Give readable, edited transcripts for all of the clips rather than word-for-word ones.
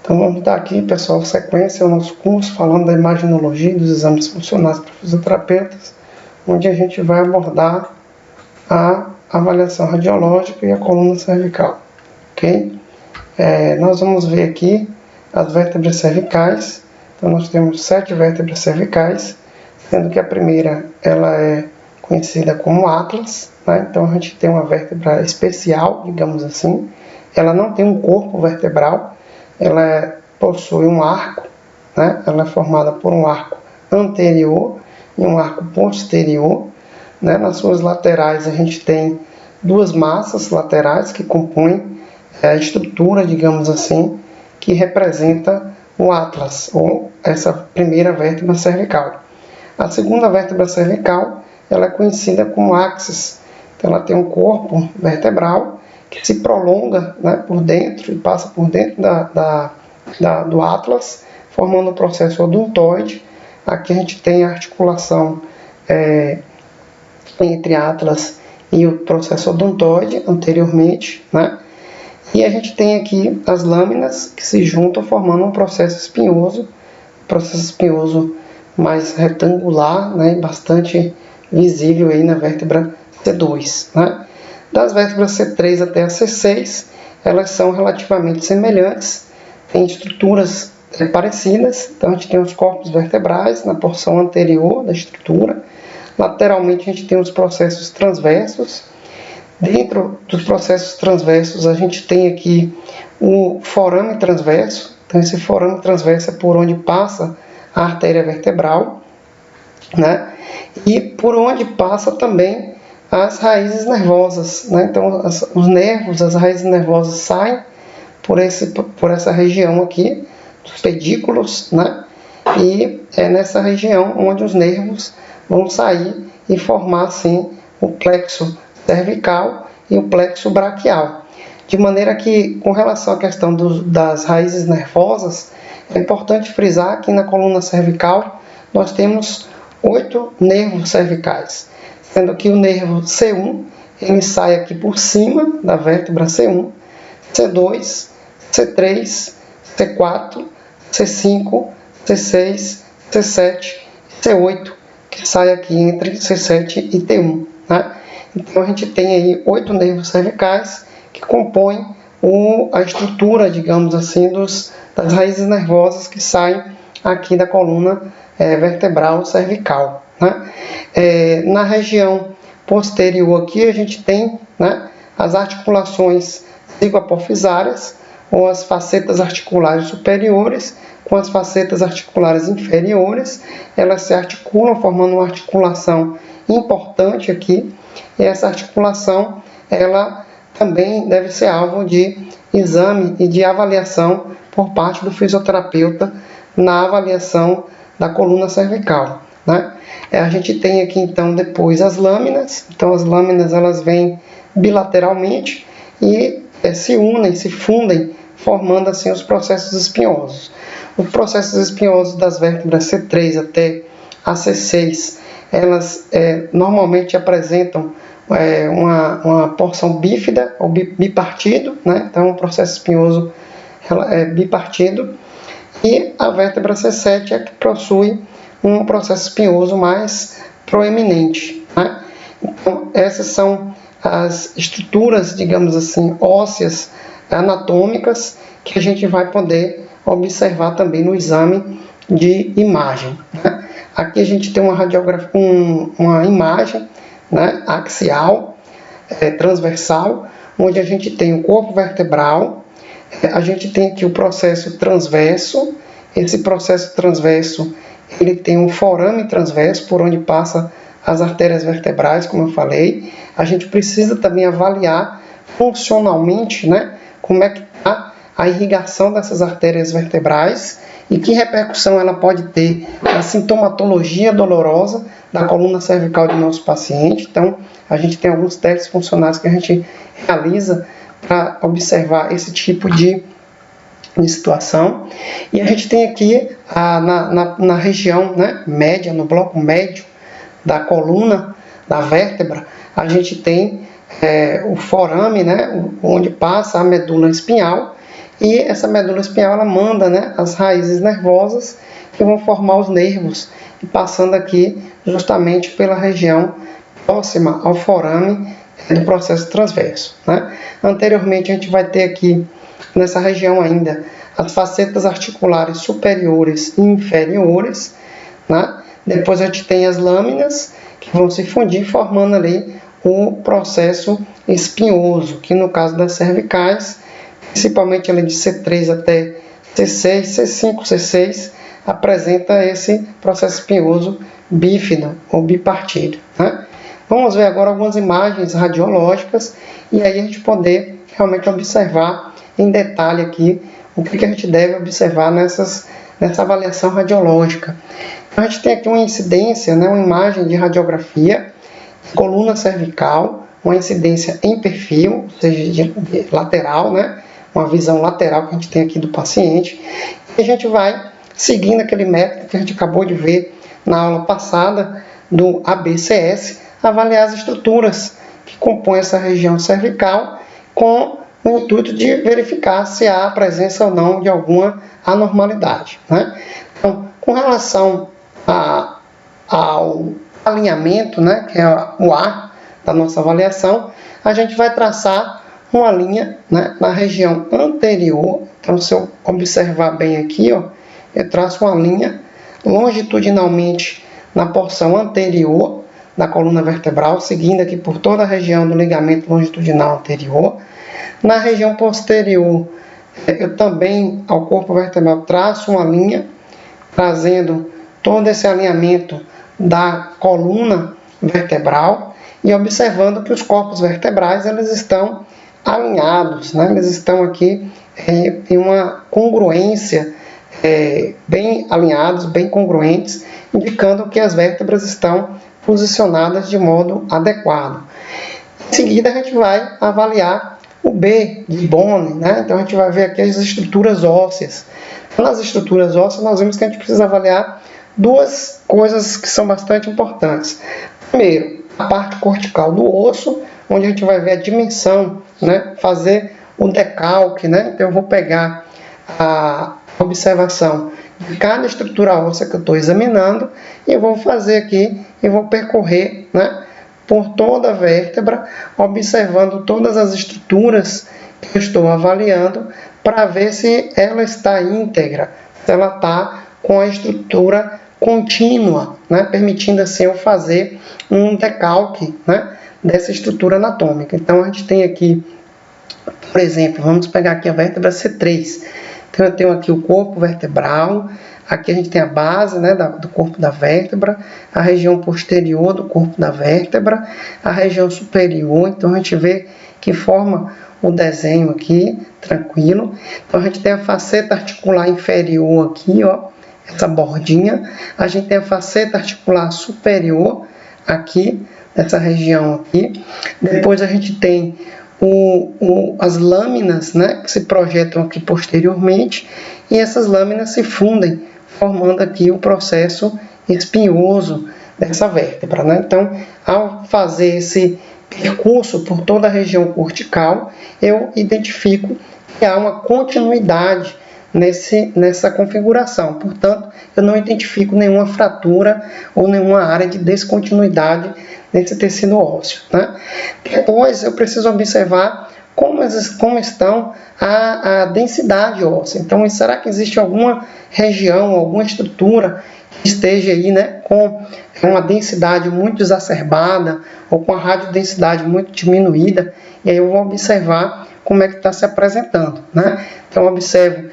Então vamos dar aqui, pessoal, sequência ao nosso curso falando da imaginologia e dos exames funcionais para fisioterapeutas, onde a gente vai abordar a avaliação radiológica e a coluna cervical, ok? Nós vamos ver aqui as vértebras cervicais. Então nós temos 7 vértebras cervicais, sendo que a primeira ela é conhecida como Atlas, né? Então a gente tem uma vértebra especial, digamos assim. Ela não tem um corpo vertebral, ela possui um arco, né? Ela é formada por um arco anterior e um arco posterior, né? Nas suas laterais a gente tem duas massas laterais que compõem a estrutura, digamos assim, que representa o Atlas, ou essa primeira vértebra cervical. A segunda vértebra cervical ela é conhecida como Axis. Então, ela tem um corpo vertebral que se prolonga, né, por dentro e passa por dentro do Atlas, formando o processo odontoide. Aqui a gente tem a articulação entre Atlas e o processo odontoide anteriormente, né? E a gente tem aqui as lâminas que se juntam formando um processo espinhoso mais retangular, né, bastante visível aí na vértebra C2, né? Das vértebras C3 até a C6, elas são relativamente semelhantes, têm estruturas parecidas. Então a gente tem os corpos vertebrais na porção anterior da estrutura. Lateralmente a gente tem os processos transversos. Dentro dos processos transversos a gente tem aqui o forame transverso. Então esse forame transverso é por onde passa a artéria vertebral, né? E por onde passa também as raízes nervosas, né? Então os nervos, as raízes nervosas saem por essa região aqui dos pedículos, né? E é nessa região onde os nervos vão sair e formar assim o plexo cervical e o plexo braquial. De maneira que, com relação à questão das raízes nervosas, é importante frisar que na coluna cervical nós temos 8 nervos cervicais, sendo que o nervo C1 ele sai aqui por cima da vértebra C1, C2, C3, C4, C5, C6, C7, C8, que sai aqui entre C7 e T1, né? Então a gente tem aí 8 nervos cervicais que compõem a estrutura, digamos assim, das raízes nervosas que saem aqui da coluna vertebral cervical, né? Na região posterior aqui a gente tem, né, as articulações cigoapofisárias, ou as facetas articulares superiores com as facetas articulares inferiores. Elas se articulam formando uma articulação importante aqui, e essa articulação ela também deve ser alvo de exame e de avaliação por parte do fisioterapeuta na avaliação da coluna cervical, né? A gente tem aqui então depois as lâminas. Então as lâminas elas vêm bilateralmente e se unem, se fundem, formando assim os processos espinhosos. Os processos espinhosos das vértebras C3 até a C6, elas normalmente apresentam uma porção bífida ou bipartido, né? Então o processo espinhoso é bipartido, e a vértebra C7 é que possui um processo espinhoso mais proeminente, né? Então essas são as estruturas, digamos assim, ósseas anatômicas que a gente vai poder observar também no exame de imagem, né? Aqui a gente tem uma radiografia, uma imagem, né, axial, transversal, onde a gente tem o corpo vertebral, a gente tem aqui o processo transverso. Esse processo transverso ele tem um forame transverso por onde passa as artérias vertebrais, como eu falei. A gente precisa também avaliar funcionalmente, né, como é que está a irrigação dessas artérias vertebrais e que repercussão ela pode ter na sintomatologia dolorosa da coluna cervical do nosso paciente. Então, a gente tem alguns testes funcionais que a gente realiza para observar esse tipo de situação. E a gente tem aqui na região, né, média, no bloco médio da coluna, da vértebra, a gente tem o forame, né, onde passa a medula espinhal, e essa medula espinhal ela manda, né, as raízes nervosas que vão formar os nervos, e passando aqui justamente pela região próxima ao forame do processo transverso, né? Anteriormente a gente vai ter aqui nessa região ainda as facetas articulares superiores e inferiores, né? Depois a gente tem as lâminas que vão se fundir formando ali o processo espinhoso, que no caso das cervicais, principalmente ali de C3 até C6, C5, C6, apresenta esse processo espinhoso bífido ou bipartido, né? Vamos ver agora algumas imagens radiológicas e aí a gente poder realmente observar em detalhe aqui o que a gente deve observar nessa avaliação radiológica. Então, a gente tem aqui uma incidência, né, uma imagem de radiografia, coluna cervical, uma incidência em perfil, ou seja, de lateral, né, uma visão lateral que a gente tem aqui do paciente. E a gente vai seguindo aquele método que a gente acabou de ver na aula passada do ABCS, avaliar as estruturas que compõem essa região cervical com o intuito de verificar se há a presença ou não de alguma anormalidade, né? Então, com relação ao alinhamento, né, que é o A da nossa avaliação, a gente vai traçar uma linha, né, na região anterior. Então, se eu observar bem aqui, ó, eu traço uma linha longitudinalmente na porção anterior da coluna vertebral, seguindo aqui por toda a região do ligamento longitudinal anterior. Na região posterior, eu também, ao corpo vertebral, traço uma linha, trazendo todo esse alinhamento da coluna vertebral e observando que os corpos vertebrais eles estão alinhados, né? Eles estão aqui em uma congruência, bem alinhados, bem congruentes, indicando que as vértebras estão posicionadas de modo adequado. Em seguida, a gente vai avaliar o B de Bone, né? Então, a gente vai ver aqui as estruturas ósseas. Nas estruturas ósseas, nós vimos que a gente precisa avaliar duas coisas que são bastante importantes. Primeiro, a parte cortical do osso, onde a gente vai ver a dimensão, né? Fazer o decalque, né? Então, eu vou pegar a observação de cada estrutura óssea que eu estou examinando e eu vou fazer aqui e vou percorrer, né, por toda a vértebra, observando todas as estruturas que eu estou avaliando para ver se ela está íntegra, se ela está com a estrutura contínua, né, permitindo assim eu fazer um decalque, né, dessa estrutura anatômica. Então a gente tem aqui, por exemplo, vamos pegar aqui a vértebra C3. Então, eu tenho aqui o corpo vertebral, aqui a gente tem a base, né, do corpo da vértebra, a região posterior do corpo da vértebra, a região superior. Então, a gente vê que forma o desenho aqui, tranquilo. Então, a gente tem a faceta articular inferior aqui, ó, essa bordinha. A gente tem a faceta articular superior aqui, nessa região aqui. Depois, a gente tem as lâminas, né, que se projetam aqui posteriormente, e essas lâminas se fundem, formando aqui o processo espinhoso dessa vértebra, né? Então, ao fazer esse percurso por toda a região cortical, eu identifico que há uma continuidade nessa configuração. Portanto, eu não identifico nenhuma fratura ou nenhuma área de descontinuidade nesse tecido ósseo, né? Depois, eu preciso observar como estão a densidade óssea. Então, será que existe alguma região, alguma estrutura que esteja aí, né, com uma densidade muito exacerbada ou com a radiodensidade muito diminuída? E aí eu vou observar como é que está se apresentando, né? Então, eu observo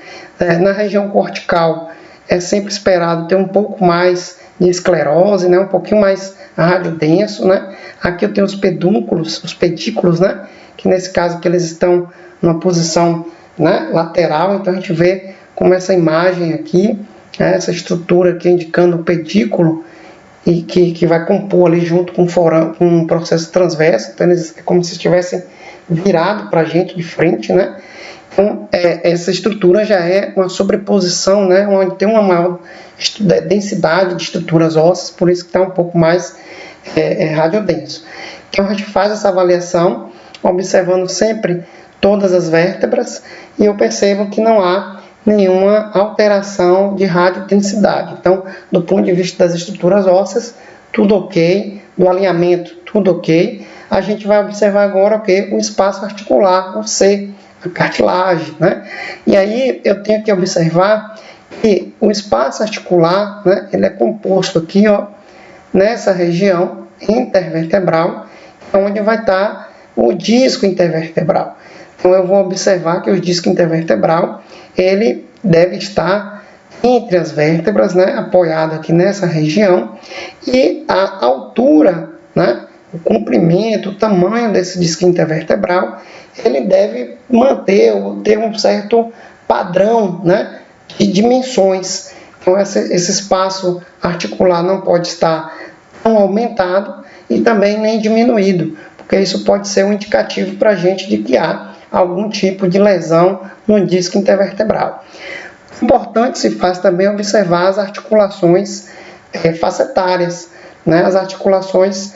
na região cortical, é sempre esperado ter um pouco mais de esclerose, né, um pouquinho mais radiodenso, né? Aqui eu tenho os pedículos, né, que nesse caso que eles estão numa posição, né, lateral. Então a gente vê como essa imagem aqui, né, essa estrutura aqui indicando o pedículo e que vai compor ali junto com um processo transverso. Então eles é como se estivessem virado para a gente de frente, né? Então essa estrutura já é uma sobreposição, né, onde tem uma maior densidade de estruturas ósseas, por isso que está um pouco mais radiodenso. Então a gente faz essa avaliação observando sempre todas as vértebras e eu percebo que não há nenhuma alteração de radiodensidade. Então, do ponto de vista das estruturas ósseas, tudo ok, do alinhamento, tudo ok. A gente vai observar agora o espaço articular, o C, a cartilagem, né? E aí eu tenho que observar que o espaço articular, né, ele é composto aqui, ó, nessa região intervertebral, onde vai estar o disco intervertebral. Então eu vou observar que o disco intervertebral, ele deve estar entre as vértebras, né, apoiado aqui nessa região, e a altura, né, o comprimento, o tamanho desse disco intervertebral, ele deve manter ou ter um certo padrão, né, de dimensões. Então esse espaço articular não pode estar tão aumentado e também nem diminuído, porque isso pode ser um indicativo para a gente de que há algum tipo de lesão no disco intervertebral. Importante se faz também observar as articulações facetárias, né? As articulações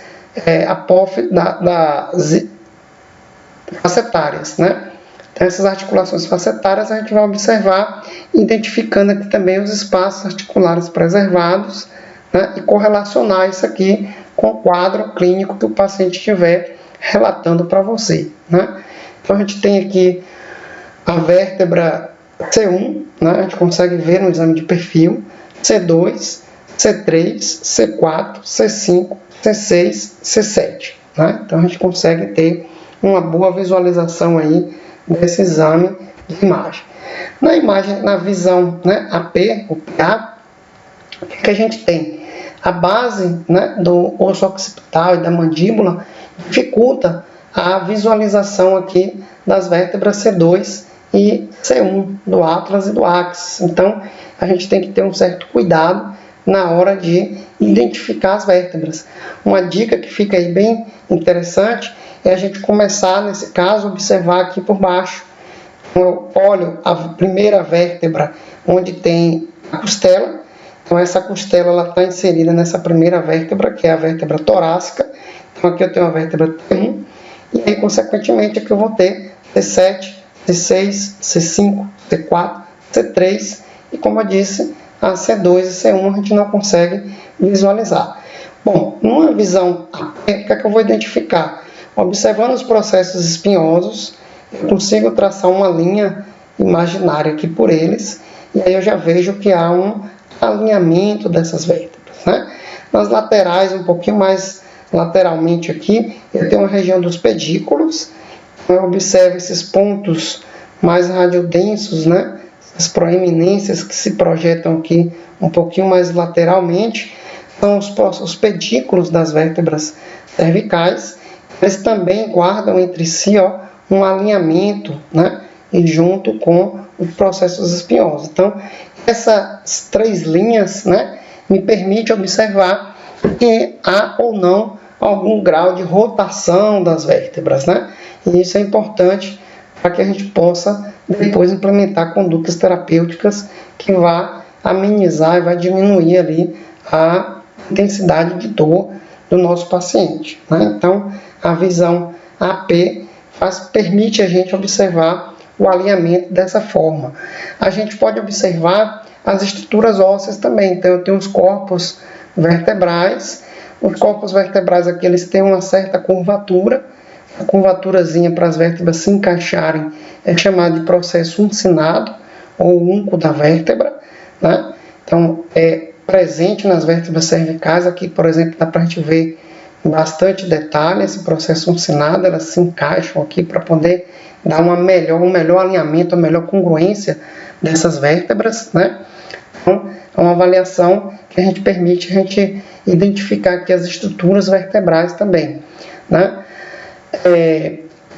facetárias, né? Então, essas articulações facetárias a gente vai observar, identificando aqui também os espaços articulares preservados, né? E correlacionar isso aqui com o quadro clínico que o paciente estiver relatando para você, né? Então, a gente tem aqui a vértebra C1, né? A gente consegue ver no exame de perfil, C2, C3, C4, C5, C6, C7. Né? Então, a gente consegue ter uma boa visualização aí desse exame de imagem. Na imagem, na visão, né, AP, o PA, o que a gente tem? A base, né, do osso occipital e da mandíbula dificulta a visualização aqui das vértebras C2 e C1, do atlas e do axis. Então, a gente tem que ter um certo cuidado na hora de identificar as vértebras. Uma dica que fica aí bem interessante é a gente começar, nesse caso, observar aqui por baixo. Eu olho a primeira vértebra onde tem a costela. Então, essa costela está inserida nessa primeira vértebra, que é a vértebra torácica. Então, aqui eu tenho a vértebra T1. E aí, consequentemente, aqui eu vou ter C7, C6, C5, C4, C3. E, como eu disse, a C2 e C1 a gente não consegue visualizar. Bom, numa visão AP, o que é que eu vou identificar? Observando os processos espinhosos, eu consigo traçar uma linha imaginária aqui por eles, e aí eu já vejo que há um alinhamento dessas vértebras, né? Nas laterais, um pouquinho mais lateralmente aqui, eu tenho uma região dos pedículos, eu observo esses pontos mais radiodensos, né? As proeminências que se projetam aqui um pouquinho mais lateralmente, são os pedículos das vértebras cervicais. Eles também guardam entre si, ó, um alinhamento, né? E junto com os processos espinhosos. Então, essas três linhas, né, me permite observar que há ou não algum grau de rotação das vértebras, né? E isso é importante para que a gente possa depois implementar condutas terapêuticas que vá amenizar e vai diminuir ali a intensidade de dor do nosso paciente, né? Então, a visão AP permite a gente observar o alinhamento dessa forma. A gente pode observar as estruturas ósseas também. Então, eu tenho os corpos vertebrais. Os corpos vertebrais aqui, eles têm uma certa curvatura. A curvaturazinha para as vértebras se encaixarem é chamado de processo uncinado, ou unco da vértebra, né? Então, é presente nas vértebras cervicais. Aqui, por exemplo, dá para a gente ver bastante detalhe esse processo uncinado. Elas se encaixam aqui para poder dar um melhor alinhamento, uma melhor congruência dessas vértebras, né? Então, é uma avaliação que a gente permite a gente identificar aqui as estruturas vertebrais também, né?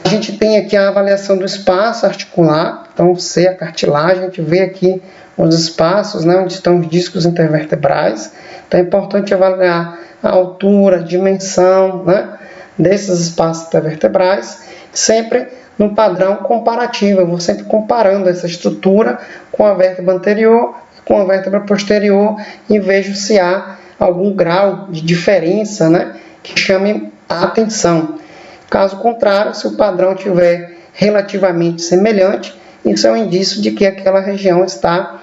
A gente tem aqui a avaliação do espaço articular. Então, C, a cartilagem, a gente vê aqui os espaços, né, onde estão os discos intervertebrais. Então, é importante avaliar a altura, a dimensão, né, desses espaços intervertebrais, sempre no padrão comparativo. Eu vou sempre comparando essa estrutura com a vértebra anterior, com a vértebra posterior, e vejo se há algum grau de diferença, né, que chame a atenção. Caso contrário, se o padrão estiver relativamente semelhante, isso é um indício de que aquela região está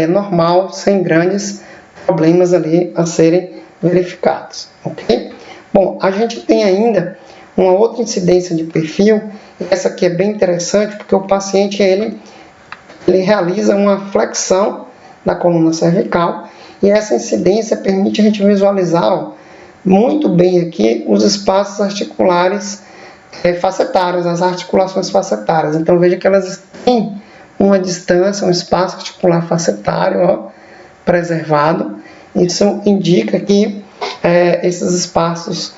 normal, sem grandes problemas ali a serem verificados, ok? Bom, a gente tem ainda uma outra incidência de perfil, essa aqui é bem interessante, porque o paciente ele realiza uma flexão da coluna cervical, e essa incidência permite a gente visualizar muito bem aqui os espaços articulares facetários, as articulações facetárias. Então veja que elas têm uma distância, um espaço articular facetário preservado. Isso indica que esses espaços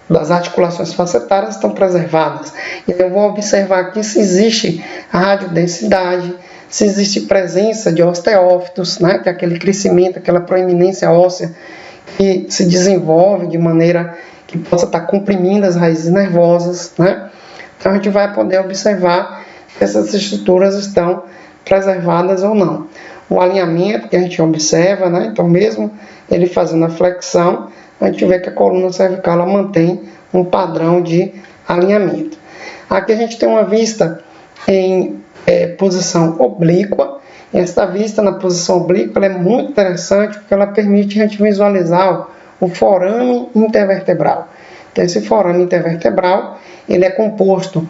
das articulações facetárias estão preservadas. E eu vou observar aqui se existe radiodensidade, se existe presença de osteófitos, né, que é aquele crescimento, aquela proeminência óssea que se desenvolve de maneira que possa estar comprimindo as raízes nervosas, né? Então a gente vai poder observar se essas estruturas estão preservadas ou não. O alinhamento que a gente observa, né? Então mesmo ele fazendo a flexão, a gente vê que a coluna cervical ela mantém um padrão de alinhamento. Aqui a gente tem uma vista em posição oblíqua. Esta vista na posição oblíqua ela é muito interessante porque ela permite a gente visualizar o forame intervertebral. Então esse forame intervertebral ele é composto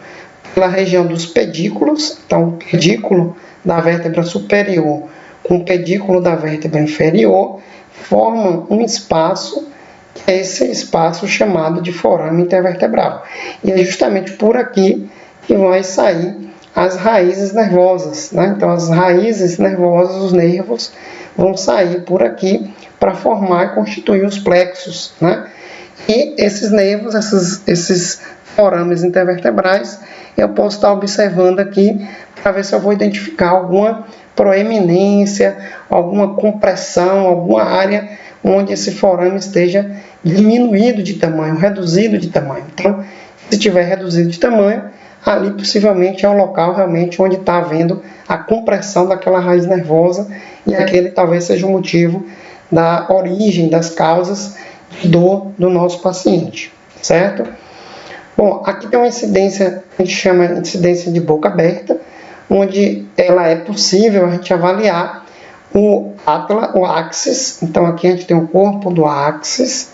pela região dos pedículos, então o pedículo da vértebra superior com o pedículo da vértebra inferior formam um espaço, que é esse espaço chamado de forame intervertebral. E é justamente por aqui que vai sair as raízes nervosas, né? Então as raízes nervosas, os nervos, vão sair por aqui para formar e constituir os plexos, né? E esses nervos, esses forames intervertebrais, eu posso estar observando aqui para ver se eu vou identificar alguma proeminência, alguma compressão, alguma área onde esse forame esteja diminuído de tamanho, reduzido de tamanho. Então, se tiver reduzido de tamanho, ali possivelmente é o local realmente onde está havendo a compressão daquela raiz nervosa e aquele talvez seja o motivo da origem das causas de dor do nosso paciente, certo? Bom, aqui tem uma incidência, a gente chama de incidência de boca aberta, onde ela é possível a gente avaliar o axis. Então aqui a gente tem o corpo do axis,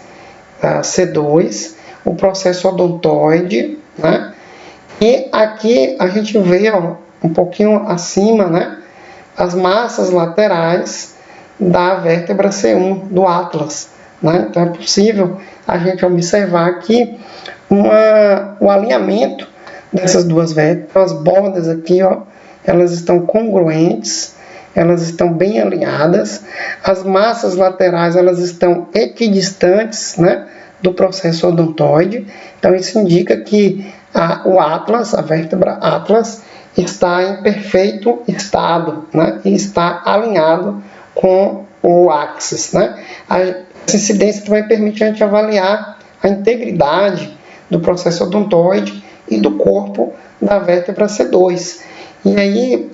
C2, o processo odontoide, né? E aqui a gente vê um pouquinho acima, né, as massas laterais da vértebra C1 do atlas, né? Então é possível a gente observar aqui o alinhamento dessas duas vértebras. As bordas aqui, elas estão congruentes, elas estão bem alinhadas. As massas laterais elas estão equidistantes, né, do processo odontoide. Então isso indica que o atlas, a vértebra atlas, está em perfeito estado, né, e está alinhado com o axis, né? Essa incidência também permite a gente avaliar a integridade do processo odontoide e do corpo da vértebra C2. E aí,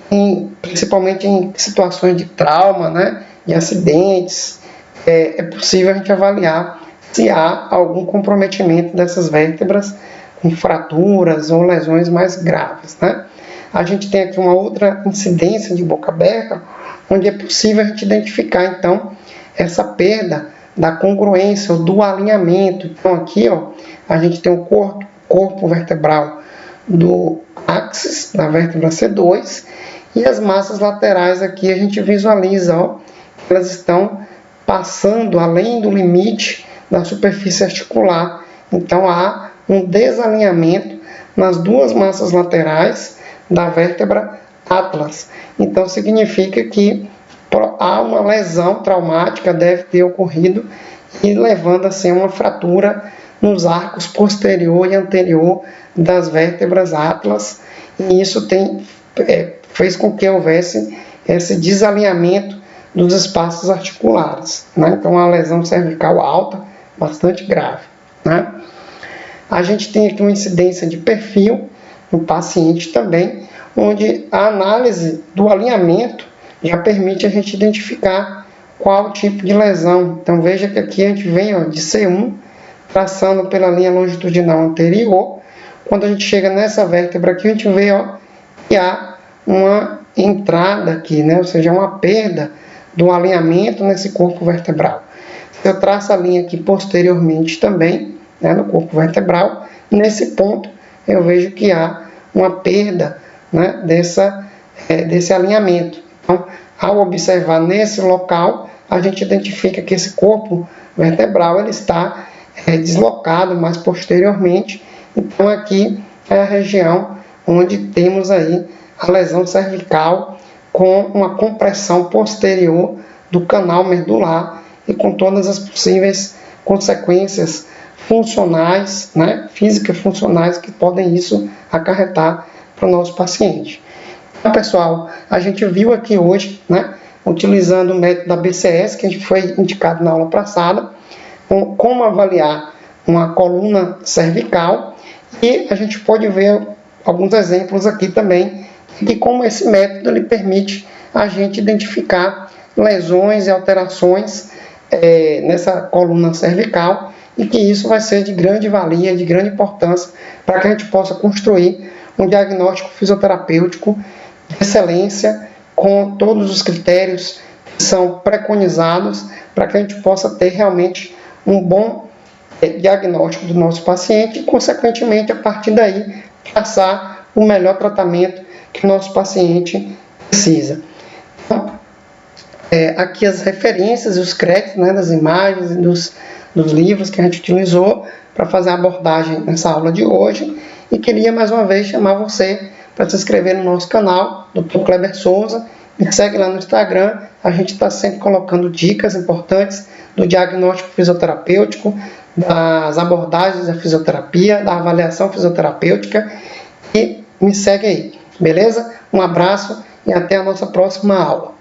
principalmente em situações de trauma, né, de acidentes, é possível a gente avaliar se há algum comprometimento dessas vértebras com fraturas ou lesões mais graves, né? A gente tem aqui uma outra incidência de boca aberta, onde é possível a gente identificar, então, essa perda da congruência ou do alinhamento. Então, aqui, a gente tem o corpo vertebral do axis, da vértebra C2, e as massas laterais aqui a gente visualiza, elas estão passando além do limite da superfície articular. Então, há um desalinhamento nas duas massas laterais da vértebra atlas. Então, significa que há uma lesão traumática, deve ter ocorrido, e levando assim a uma fratura nos arcos posterior e anterior das vértebras atlas, e isso fez com que houvesse esse desalinhamento dos espaços articulares, né? Então, uma lesão cervical alta, bastante grave, né? A gente tem aqui uma incidência de perfil no paciente também, onde a análise do alinhamento já permite a gente identificar qual tipo de lesão. Então veja que aqui a gente vem de C1, traçando pela linha longitudinal anterior, quando a gente chega nessa vértebra aqui, a gente vê, ó, que há uma entrada aqui, né? Ou seja, uma perda do alinhamento nesse corpo vertebral. Se eu traço a linha aqui posteriormente também, né, no corpo vertebral, nesse ponto eu vejo que há uma perda, né, desse alinhamento. Então, ao observar nesse local, a gente identifica que esse corpo vertebral ele está deslocado mais posteriormente. Então, aqui é a região onde temos aí a lesão cervical com uma compressão posterior do canal medular e com todas as possíveis consequências funcionais, né, físicas funcionais que podem isso acarretar para o nosso paciente. Então, pessoal, a gente viu aqui hoje, né, utilizando o método da BCS, que a gente foi indicado na aula passada, como avaliar uma coluna cervical, e a gente pode ver alguns exemplos aqui também de como esse método ele permite a gente identificar lesões e alterações nessa coluna cervical, e que isso vai ser de grande valia, de grande importância, para que a gente possa construir um diagnóstico fisioterapêutico de excelência, com todos os critérios que são preconizados, para que a gente possa ter realmente um bom diagnóstico do nosso paciente e, consequentemente, a partir daí, traçar o melhor tratamento que o nosso paciente precisa. Então, aqui as referências e os créditos, né, das imagens e dos livros que a gente utilizou para fazer a abordagem nessa aula de hoje. E queria mais uma vez chamar você para se inscrever no nosso canal, Dr. Kleber Souza. Me segue lá no Instagram, a gente está sempre colocando dicas importantes do diagnóstico fisioterapêutico, das abordagens da fisioterapia, da avaliação fisioterapêutica, e me segue aí, beleza? Um abraço e até a nossa próxima aula.